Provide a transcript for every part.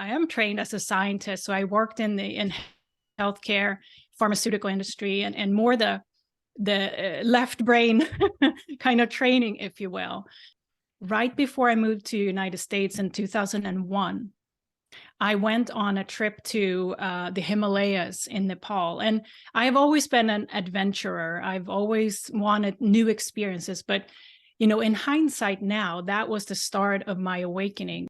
I am trained as a scientist, so I worked in healthcare, pharmaceutical industry, and more the left brain kind of training, if you will. Right before I moved to United States in 2001, I went on a trip to the Himalayas in Nepal. And I've always been an adventurer. I've always wanted new experiences. But, in hindsight now, that was the start of my awakening.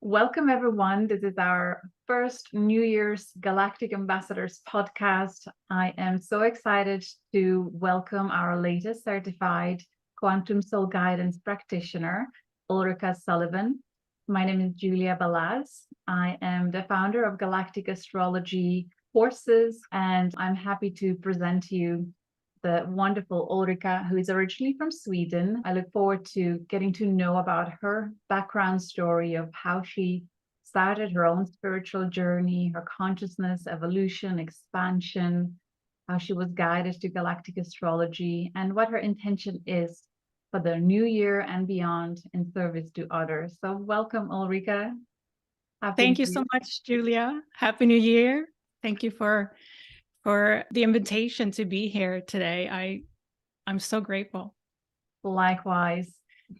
Welcome, everyone. This is our first New Year's Galactic Ambassadors podcast. I am so excited to welcome our latest certified Quantum Soul Guidance Practitioner, Ulrika Sullivan. My name is Julia Balaz. I am the founder of Galactic Astrology courses, and I'm happy to present to you the wonderful Ulrika, who is originally from Sweden. I look forward to getting to know about her background story of how she started her own spiritual journey, her consciousness, evolution, expansion, how she was guided to galactic astrology, and what her intention is for the new year and beyond in service to others. So welcome, Ulrika. Thank you so much, Julia. Happy New Year. Thank you for the invitation to be here today. I'm so grateful. Likewise.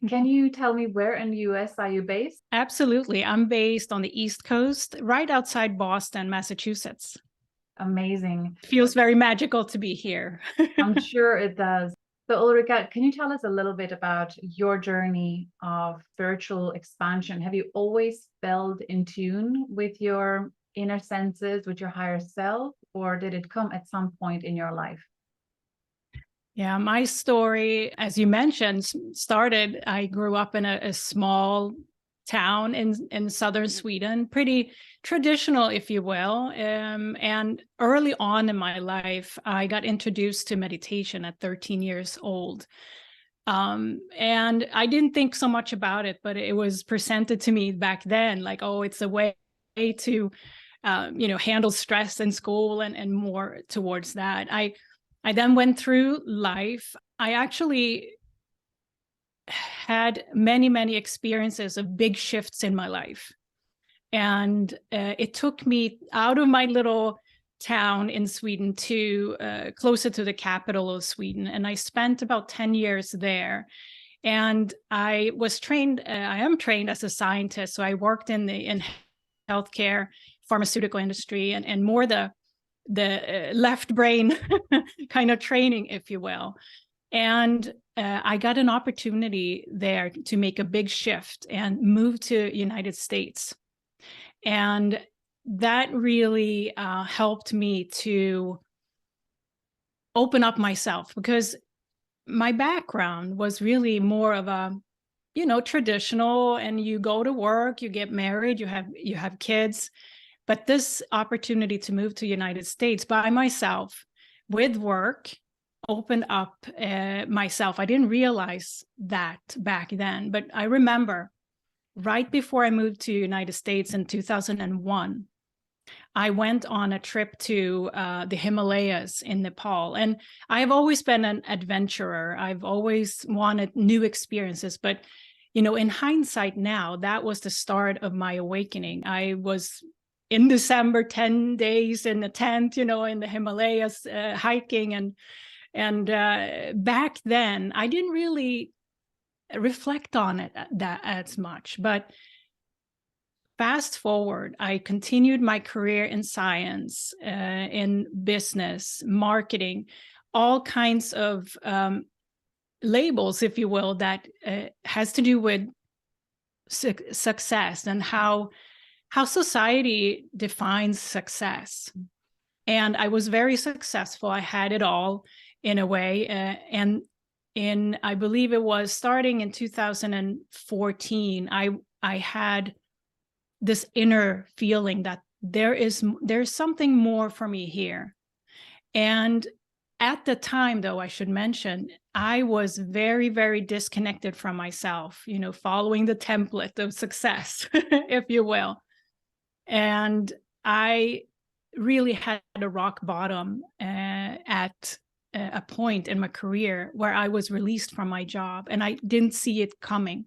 Can you tell me where in the US are you based? Absolutely. I'm based on the East Coast, right outside Boston, Massachusetts. Amazing. Feels very magical to be here. I'm sure it does. So Ulrika, can you tell us a little bit about your journey of spiritual expansion? Have you always felt in tune with your inner senses, with your higher self, or did it come at some point in your life? Yeah, my story, as you mentioned, started, I grew up in a small town in southern Sweden, pretty traditional, if you will. And early on in my life, I got introduced to meditation at 13 years old. And I didn't think so much about it, but it was presented to me back then, like, oh, it's a way to, handle stress in school and more towards that. I then went through life. I actually had many experiences of big shifts in my life. And it took me out of my little town in Sweden to closer to the capital of Sweden. And I spent about 10 years there. And I was trained, I am trained as a scientist. So I worked in healthcare, pharmaceutical industry, and more the left brain kind of training, if you will. And I got an opportunity there to make a big shift and move to United States. And that really helped me to open up myself, because my background was really more of a, traditional, and you go to work, you get married, you have kids. But this opportunity to move to United States by myself with work opened up myself. I didn't realize that back then, but I remember right before I moved to United States in 2001, I went on a trip to the Himalayas in Nepal. And I've always been an adventurer. I've always wanted new experiences. But, in hindsight now, that was the start of my awakening. I was in December, 10 days in a tent, in the Himalayas, hiking. And back then, I didn't really reflect on it that as much. But fast forward, I continued my career in science, in business, marketing, all kinds of labels, if you will, that has to do with success and how society defines success. And I was very successful. I had it all in a way. And I believe it was starting in 2014, I had this inner feeling that there's something more for me here. And at the time, though, I should mention, I was very disconnected from myself, following the template of success, if you will. And I really had a rock bottom at a point in my career where I was released from my job, and I didn't see it coming.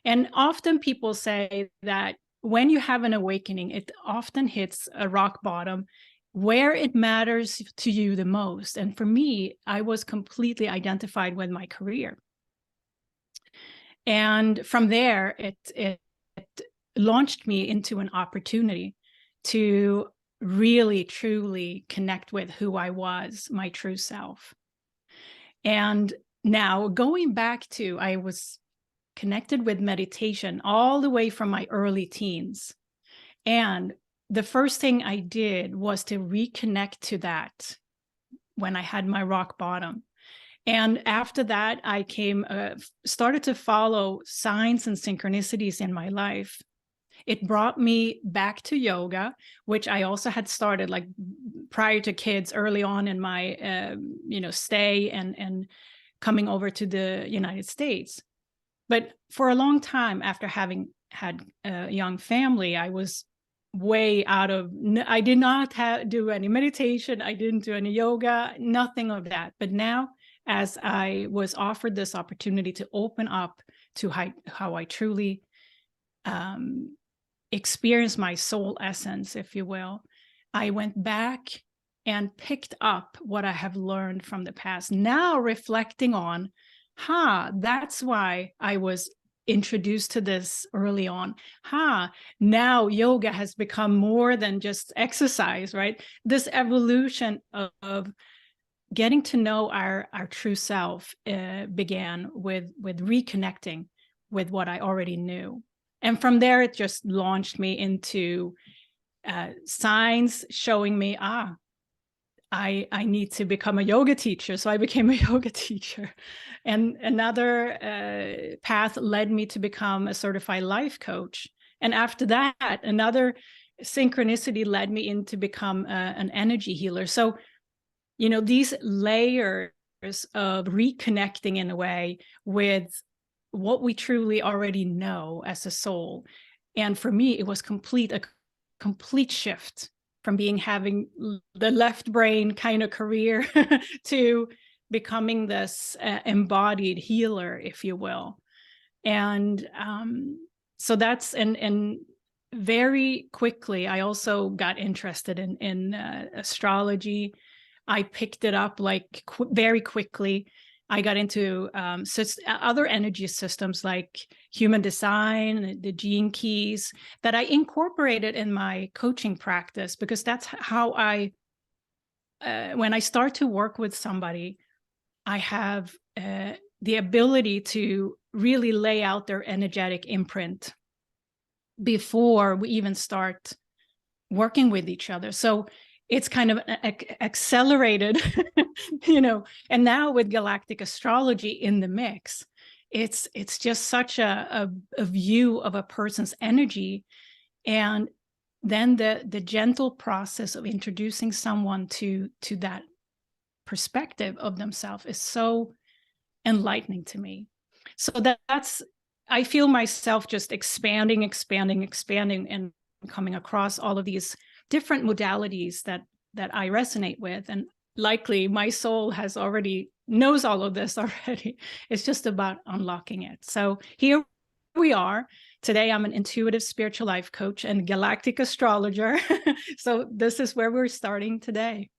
And often people say that when you have an awakening, it often hits a rock bottom where it matters to you the most. And for me, I was completely identified with my career. And from there, it launched me into an opportunity to really, truly connect with who I was, my true self. And now going back to, I was connected with meditation all the way from my early teens. And the first thing I did was to reconnect to that when I had my rock bottom. And after that, I started to follow signs and synchronicities in my life. It brought me back to yoga, which I also had started like prior to kids early on in my, stay and coming over to the United States. But for a long time, after having had a young family, I was way out of, I did not do any meditation. I didn't do any yoga, nothing of that. But now, as I was offered this opportunity to open up to how I truly experience my soul essence, if you will, I went back and picked up what I have learned from the past. Now reflecting on, that's why I was introduced to this early on. Now yoga has become more than just exercise, right? This evolution of getting to know our true self began with reconnecting with what I already knew. And from there, it just launched me into signs showing me, I need to become a yoga teacher. So I became a yoga teacher. And another path led me to become a certified life coach. And after that, another synchronicity led me into become an energy healer. So, these layers of reconnecting in a way with what we truly already know as a soul. And for me, it was a complete shift from having the left brain kind of career to becoming this embodied healer, if you will. And so that's, and very quickly, I also got interested in astrology. I picked it up like very quickly. I got into other energy systems like Human Design, the GeneKeys, that I incorporated in my coaching practice, because that's how when I start to work with somebody, I have the ability to really lay out their energetic imprint before we even start working with each other. So it's kind of accelerated, and now with galactic astrology in the mix, it's just such a view of a person's energy. And then the gentle process of introducing someone to that perspective of themselves is so enlightening to me. So that's, I feel myself just expanding, and coming across all of these different modalities that I resonate with. And likely my soul knows all of this already. It's just about unlocking it. So here we are. Today, I'm an intuitive spiritual life coach and galactic astrologer. So this is where we're starting today.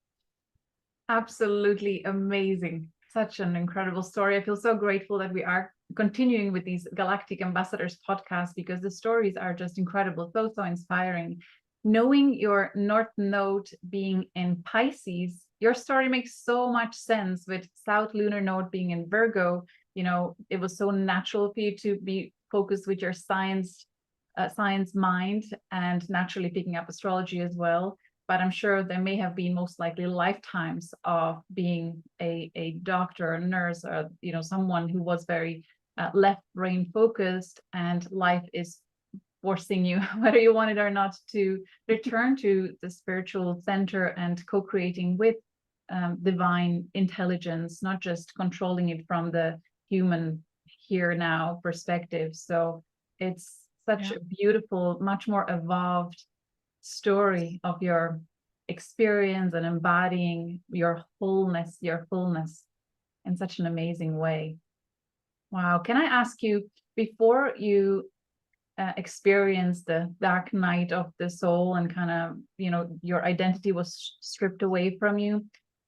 Absolutely amazing. Such an incredible story. I feel so grateful that we are continuing with these Galactic Ambassadors podcasts, because the stories are just incredible, so inspiring. Knowing your North Node being in Pisces, your story makes so much sense. With South Lunar Node being in Virgo, it was so natural for you to be focused with your science mind, and naturally picking up astrology as well. But I'm sure there may have been most likely lifetimes of being a doctor, a nurse, or someone who was very left brain focused, and life is forcing you, whether you want it or not, to return to the spiritual center and co-creating with divine intelligence, not just controlling it from the human here now perspective. So it's such a beautiful, much more evolved story of your experience and embodying your wholeness in such an amazing way. Wow. Can I ask you, before you experienced the dark night of the soul and kind of, your identity was stripped away from you,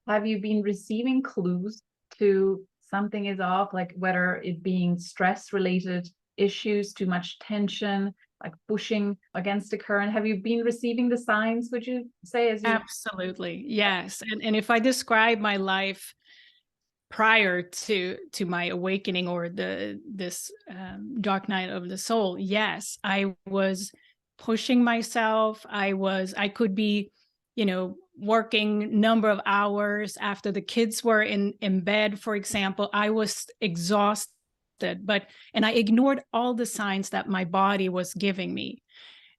have you been receiving clues to something is off, like whether it being stress related issues, too much tension, like pushing against the current? Have you been receiving the signs, would you say, as you... Absolutely. Yes. And if I describe my life prior to my awakening, or this dark night of the soul, yes, I was pushing myself. I could be, working number of hours after the kids were in bed, for example. I was exhausted, and I ignored all the signs that my body was giving me.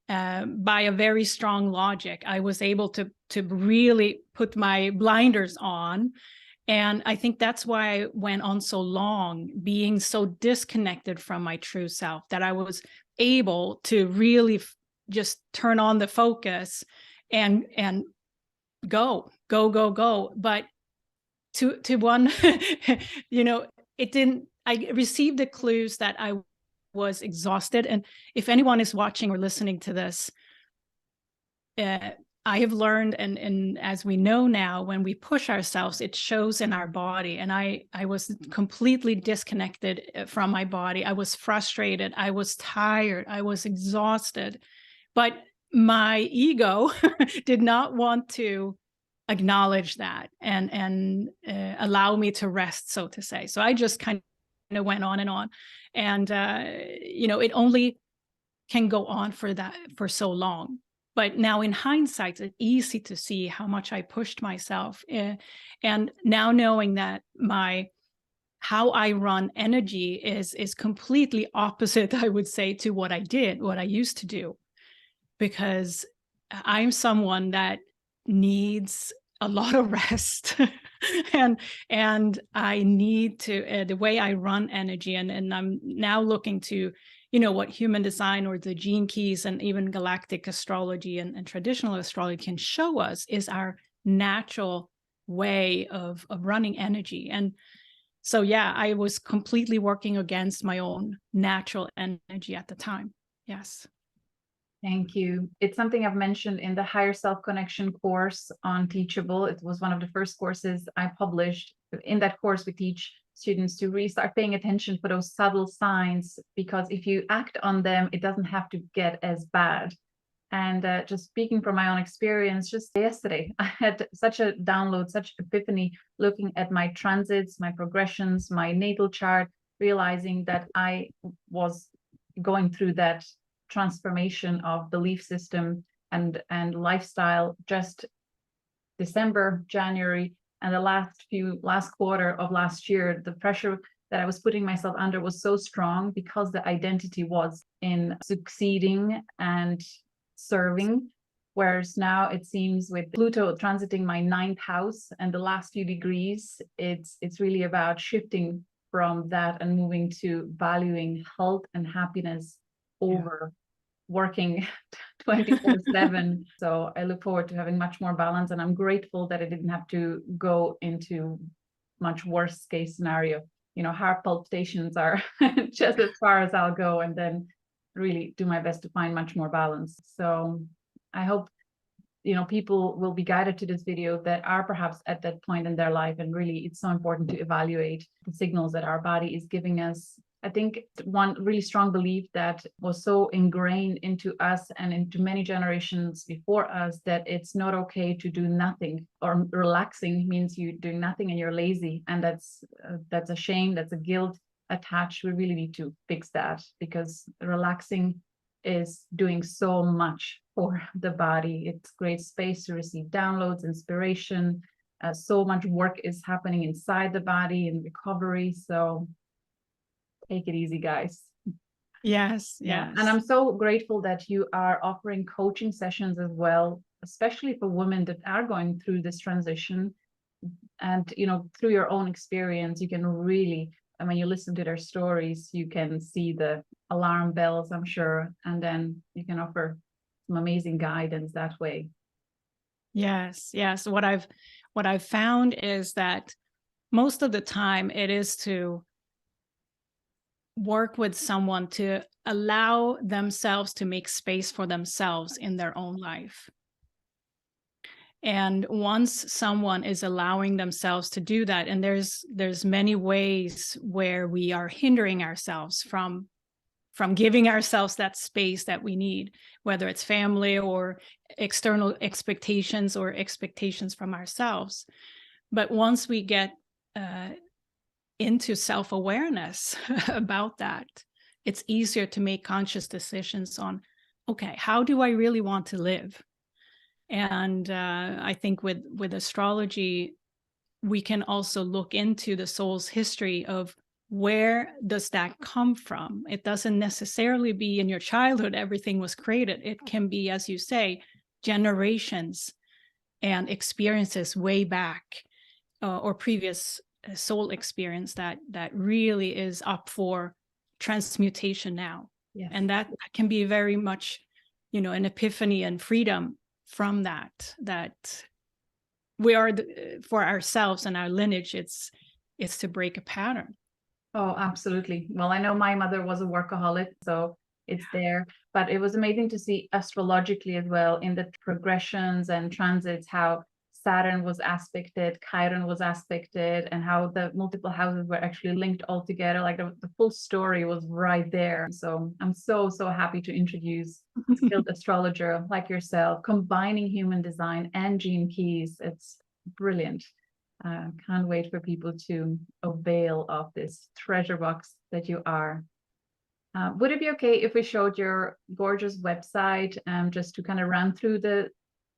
By a very strong logic, I was able to really put my blinders on. And I think that's why I went on so long, being so disconnected from my true self, that I was able to really just turn on the focus and go. But to one, it didn't. I received the clues that I was exhausted. And if anyone is watching or listening to this, I have learned, and as we know now, when we push ourselves, it shows in our body. And I was completely disconnected from my body. I was frustrated. I was tired. I was exhausted. But my ego did not want to acknowledge that and allow me to rest, so to say. So I just kind of went on and on. And, it only can go on for so long. But now in hindsight, it's easy to see how much I pushed myself. And now knowing that how I run energy is completely opposite, I would say, to what I used to do. Because I'm someone that needs a lot of rest. and I need to, the way I run energy, and I'm now looking to, what Human Design or the GeneKeys and even galactic astrology and traditional astrology can show us, is our natural way of running energy. And so, yeah, I was completely working against my own natural energy at the time. Yes. Thank you. It's something I've mentioned in the Higher Self Connection course on Teachable. It was one of the first courses I published. In that course, we teach students to really start paying attention for those subtle signs, because if you act on them, it doesn't have to get as bad. And just speaking from my own experience, just yesterday, I had such a download, such epiphany, looking at my transits, my progressions, my natal chart, realizing that I was going through that transformation of belief system and lifestyle just December, January, and the last quarter of last year. The pressure that I was putting myself under was so strong, because the identity was in succeeding and serving. Whereas now it seems, with Pluto transiting my 9th house and the last few degrees, it's really about shifting from that and moving to valuing health and happiness over working 24/7. So I look forward to having much more balance, and I'm grateful that I didn't have to go into much worse case scenario. Heart palpitations are just as far as I'll go, and then really do my best to find much more balance. So I hope people will be guided to this video that are perhaps at that point in their life, and really it's so important to evaluate the signals that our body is giving us. I think one really strong belief that was so ingrained into us and into many generations before us, that it's not okay to do nothing, or relaxing means you're doing nothing and you're lazy. And that's a shame, that's a guilt attached. We really need to fix that, because relaxing is doing so much for the body. It's great space to receive downloads, inspiration. So much work is happening inside the body in recovery. So take it easy, guys. Yes. And I'm so grateful that you are offering coaching sessions as well, especially for women that are going through this transition. And through your own experience, you can really, when you listen to their stories, you can see the alarm bells, I'm sure, and then you can offer some amazing guidance that way. Yes, yes. What I've found is that most of the time it is to work with someone to allow themselves to make space for themselves in their own life. And once someone is allowing themselves to do that, and there's many ways where we are hindering ourselves from giving ourselves that space that we need, whether it's family or external expectations or expectations from ourselves. But once we get into self-awareness about that, it's easier to make conscious decisions on, okay, how do I really want to live? And I think with astrology, we can also look into the soul's history of where does that come from. It doesn't necessarily be in your childhood everything was created. It can be, as you say, generations and experiences way back, or previous soul experience that really is up for transmutation now. Yes. And that can be very much, an epiphany and freedom from that we are for ourselves and our lineage. It's to break a pattern. Oh, absolutely. Well, I know my mother was a workaholic, so it's there. But it was amazing to see astrologically as well in the progressions and transits, how Saturn was aspected, Chiron was aspected, and how the multiple houses were actually linked all together. Like the full story was right there. So I'm so happy to introduce a skilled astrologer like yourself, combining human design and GeneKeys. It's brilliant. Can't wait for people to avail of this treasure box that you are. Would it be okay if we showed your gorgeous website, just to kind of run through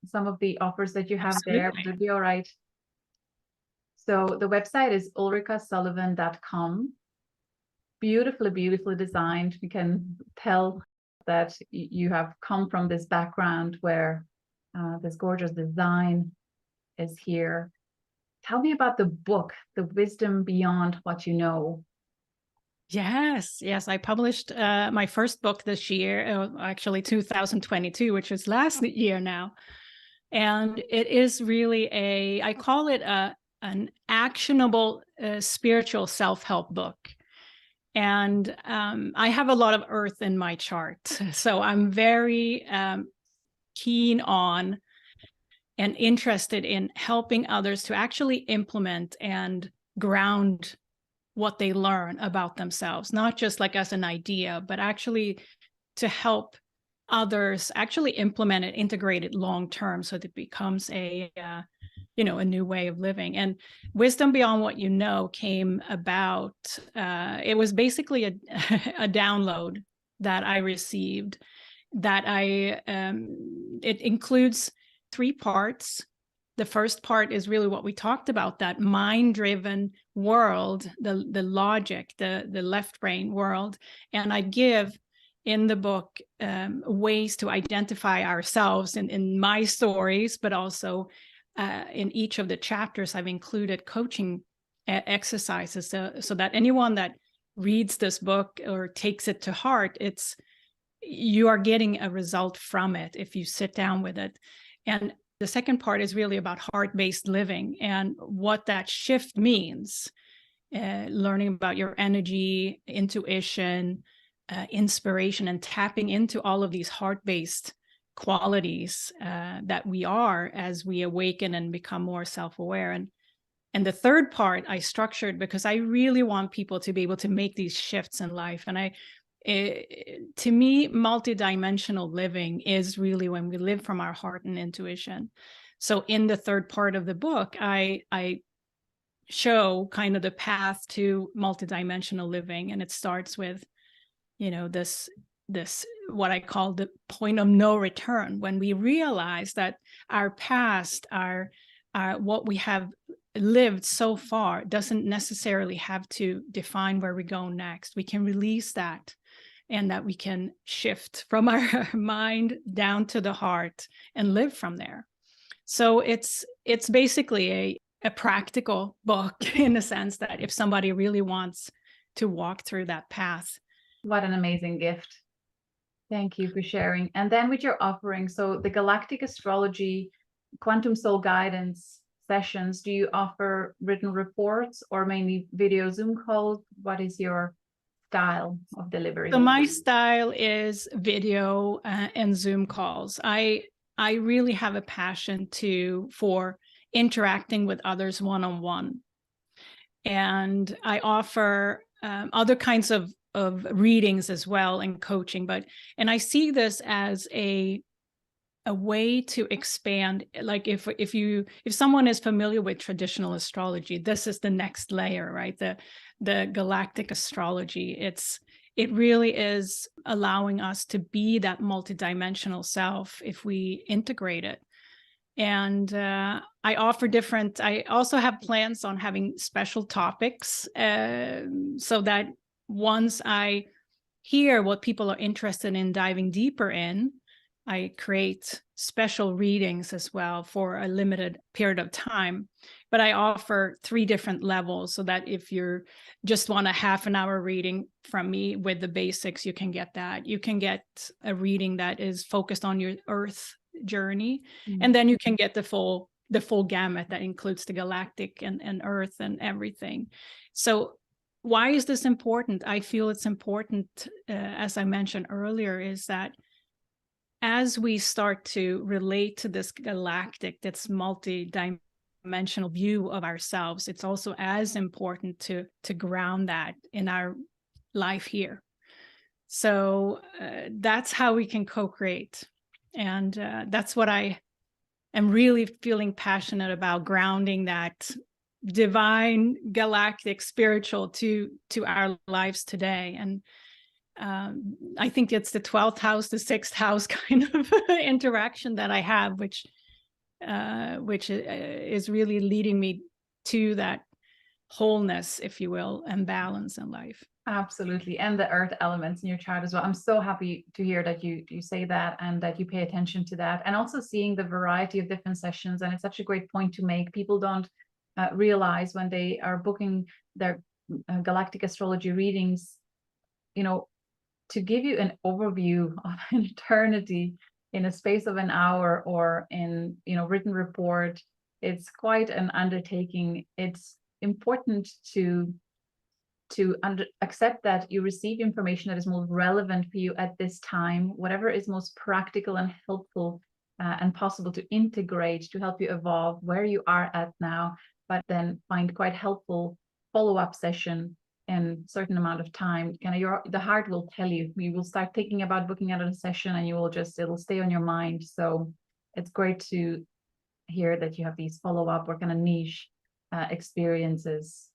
some of the offers that you have there? Would it be all right? So the website is ulrikasullivan.com. Beautifully designed. We can tell that you have come from this background where this gorgeous design is here. Tell me about the book, The Wisdom Beyond What You Know. Yes, I published my first book this year, actually 2022, which is last year now. And it is really I call it an actionable spiritual self-help book. And I have a lot of earth in my chart. So I'm very keen on and interested in helping others to actually implement and ground what they learn about themselves, not just like as an idea, but actually to help others actually implement it, integrate it long term, so that it becomes a new way of living. And Wisdom Beyond What You Know came about. It was basically a download that I received. It includes 3 parts. The first part is really what we talked about, that mind-driven world, the logic, the left brain world. And I give in the book ways to identify ourselves in my stories, but also in each of the chapters, I've included coaching exercises so that anyone that reads this book or takes it to heart, you are getting a result from it if you sit down with it. And the second part is really about heart-based living and what that shift means, learning about your energy, intuition, inspiration, and tapping into all of these heart-based qualities that we are as we awaken and become more self-aware. And the third part I structured because I really want people to be able to make these shifts in life. And to me, multidimensional living is really when we live from our heart and intuition. So in the third part of the book, I show kind of the path to multidimensional living. And it starts with, this what I call the point of no return, when we realize that our past, our what we have lived so far doesn't necessarily have to define where we go next. We can release that, and that we can shift from our mind down to the heart and live from there. So it's basically a practical book in the sense that if somebody really wants to walk through that path. What an amazing gift. Thank you for sharing. And then with your offering, so the galactic astrology Quantum Soul Guidance sessions, do you offer written reports or mainly video Zoom calls? What is your style of delivery? So my style is video and Zoom calls. I really have a passion for interacting with others one-on-one. And I offer other kinds of readings as well and coaching, and I see this as a way to expand. Like if someone is familiar with traditional astrology, this is the next layer, right? The galactic astrology. It really is allowing us to be that multidimensional self if we integrate it. And I also have plans on having special topics so that once I hear what people are interested in diving deeper in, I create special readings as well for a limited period of time. But I offer 3 different levels so that if you just want a half an hour reading from me with the basics, you can get that. You can get a reading that is focused on your Earth journey. And then you can get the full gamut that includes the galactic and Earth and everything. So why is this important? I feel it's important, as I mentioned earlier, is that as we start to relate to this galactic, that's multi-dimensional view of ourselves, it's also as important to ground that in our life here. So that's how we can co-create. And that's what I am really feeling passionate about, grounding that divine, galactic, spiritual to our lives today. And I think it's the 12th house, the 6th house kind of interaction that I have, which is really leading me to that wholeness, if you will, and balance in life. Absolutely. And the earth elements in your chart as well. I'm so happy to hear that you say that and that you pay attention to that, and also seeing the variety of different sessions. And it's such a great point to make. People don't realize when they are booking their galactic astrology readings, to give you an overview of an eternity in a space of an hour or in written report, it's quite an undertaking. It's important to accept that you receive information that is most relevant for you at this time, whatever is most practical and helpful and possible to integrate to help you evolve where you are at now, but then find quite helpful follow-up session in a certain amount of time. The heart will tell you. You will start thinking about booking out a session, and it'll stay on your mind. So it's great to hear that you have these follow-up or kind of niche experiences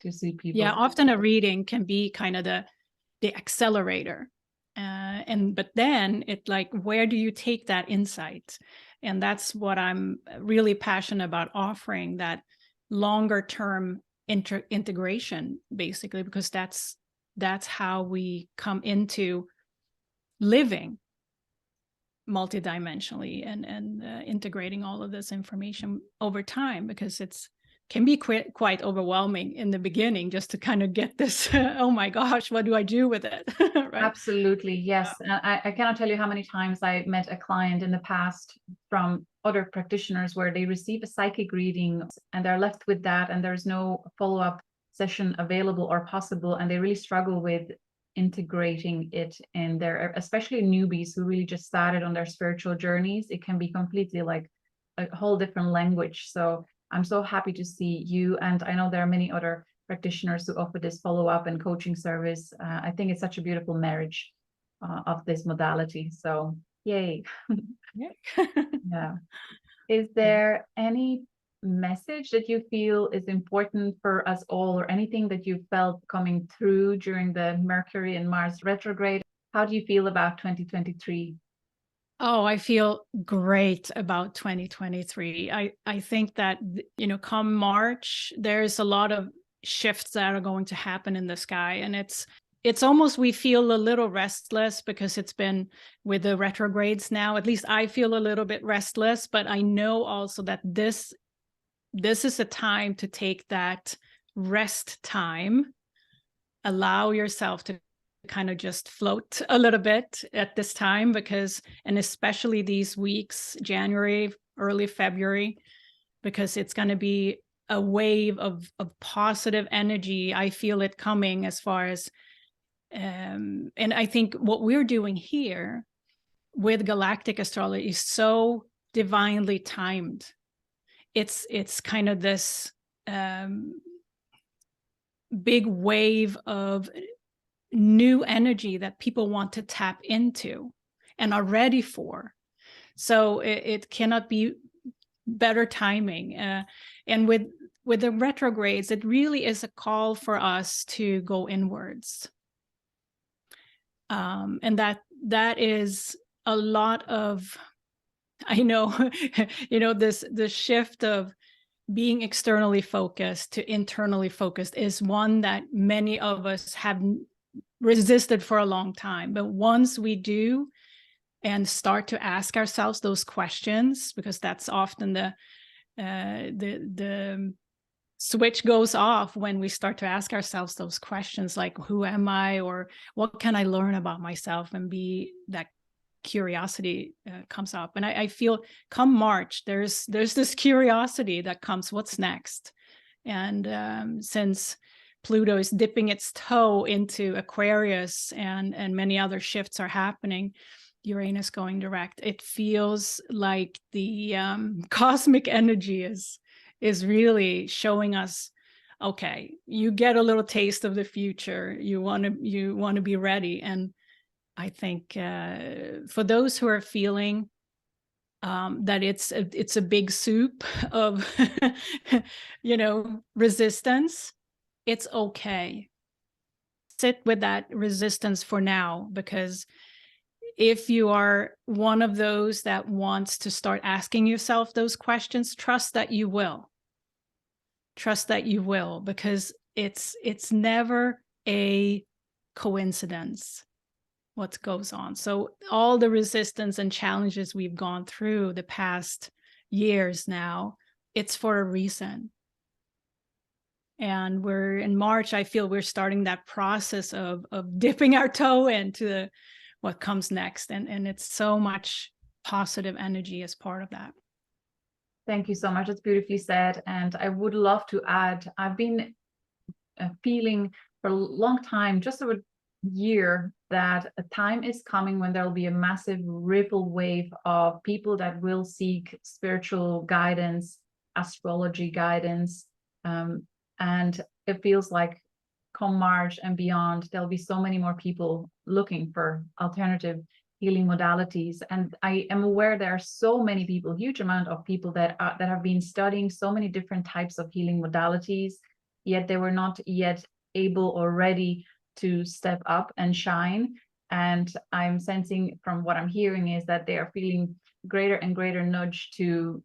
to suit people. Yeah, often a reading can be kind of the accelerator. But then it's like, where do you take that insight? And that's what I'm really passionate about, offering that longer term integration, basically, because that's how we come into living multidimensionally and integrating all of this information over time, because can be quite overwhelming in the beginning just to kind of get this, oh my gosh, what do I do with it? Right? Absolutely, yes. Yeah. I cannot tell you how many times I met a client in the past from other practitioners where they receive a psychic reading and they're left with that, and there's no follow-up session available or possible, and they really struggle with integrating it in their, especially newbies who really just started on their spiritual journeys. It can be completely like a whole different language. So I'm so happy to see you, and I know there are many other practitioners who offer this follow-up and coaching service. I think it's such a beautiful marriage of this modality. So yay. Yeah. Is there any message that you feel is important for us all, or anything that you felt coming through during the Mercury and Mars retrograde? How do you feel about 2023? Oh, I feel great about 2023. I think that, come March, there's a lot of shifts that are going to happen in the sky. And it's almost, we feel a little restless because it's been with the retrogrades now. At least I feel a little bit restless, but I know also that this is a time to take that rest time, allow yourself to kind of just float a little bit at this time, and especially these weeks, January early February, because it's going to be a wave of positive energy. I feel it coming as far as, and I think what we're doing here with galactic astrology is so divinely timed. It's kind of this big wave of new energy that people want to tap into and are ready for. So it cannot be better timing. And with the retrogrades, it really is a call for us to go inwards. And that is a lot of, I know, this shift of being externally focused to internally focused is one that many of us have resisted for a long time. But once we do and start to ask ourselves those questions, because that's often the switch goes off when we start to ask ourselves those questions, like, who am I, or what can I learn about myself, and be that curiosity comes up. And I feel come March, there's this curiosity that comes, what's next? And since Pluto is dipping its toe into Aquarius, and many other shifts are happening, Uranus going direct, it feels like the cosmic energy is really showing us, okay, you get a little taste of the future, you want to be ready. And I think for those who are feeling that it's a big soup of resistance, it's okay. Sit with that resistance for now, because if you are one of those that wants to start asking yourself those questions, trust that you will. Trust that you will, because it's never a coincidence what goes on. So all the resistance and challenges we've gone through the past years now, it's for a reason. And we're in March, I feel we're starting that process of dipping our toe into what comes next. And it's so much positive energy as part of that. Thank you so much. That's beautifully said. And I would love to add, I've been feeling for a long time, just over a year, that a time is coming when there will be a massive ripple wave of people that will seek spiritual guidance, astrology guidance. And it feels like come March and beyond, there'll be so many more people looking for alternative healing modalities. And I am aware there are so many people, huge amount of people that have been studying so many different types of healing modalities, yet they were not yet able or ready to step up and shine. And I'm sensing from what I'm hearing is that they are feeling greater and greater nudge to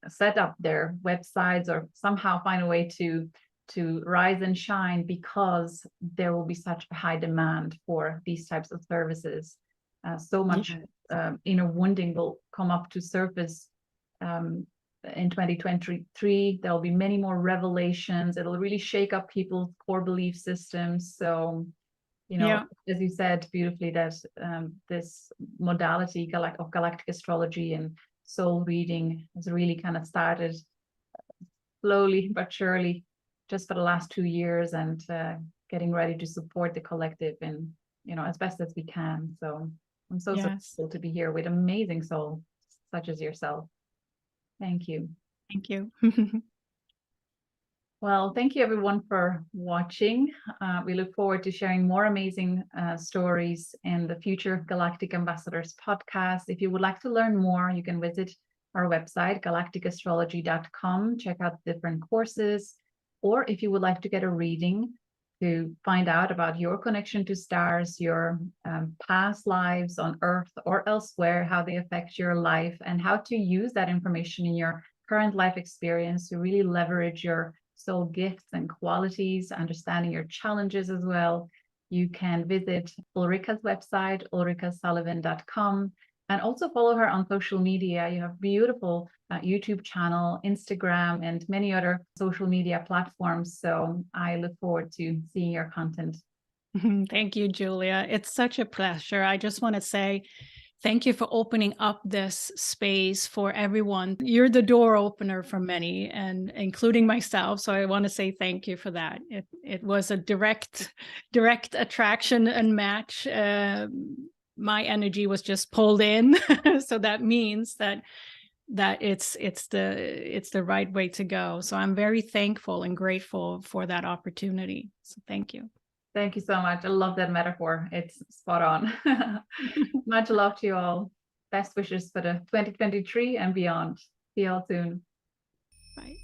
set up their websites or somehow find a way to rise and shine, because there will be such a high demand for these types of services. So much inner wounding will come up to surface in 2023. There will be many more revelations. It'll really shake up people's core belief systems. So, as you said beautifully, that this modality of galactic astrology and soul reading has really kind of started slowly but surely just for the last 2 years, and getting ready to support the collective in, as best as we can. So I'm so grateful to be here with amazing souls such as yourself. Thank you. Thank you. Well, thank you everyone for watching. We look forward to sharing more amazing stories in the future Galactic Ambassadors podcast. If you would like to learn more, you can visit our website, galacticastrology.com, check out different courses. Or if you would like to get a reading to find out about your connection to stars, your past lives on Earth or elsewhere, how they affect your life, and how to use that information in your current life experience to really leverage your soul gifts and qualities, understanding your challenges as well, you can visit Ulrika's website, ulrikasullivan.com, and also follow her on social media. You have beautiful YouTube channel, Instagram, and many other social media platforms. So I look forward to seeing your content. Thank you, Julia. It's such a pleasure. I just want to say, Thank you for opening up this space for everyone. You're the door opener for many, and including myself. So I want to say thank you for that. It was a direct attraction and match. My energy was just pulled in, so that means that it's the right way to go. So I'm very thankful and grateful for that opportunity. So thank you. Thank you so much. I love that metaphor. It's spot on. Much love to you all. Best wishes for the 2023 and beyond. See you all soon. Bye.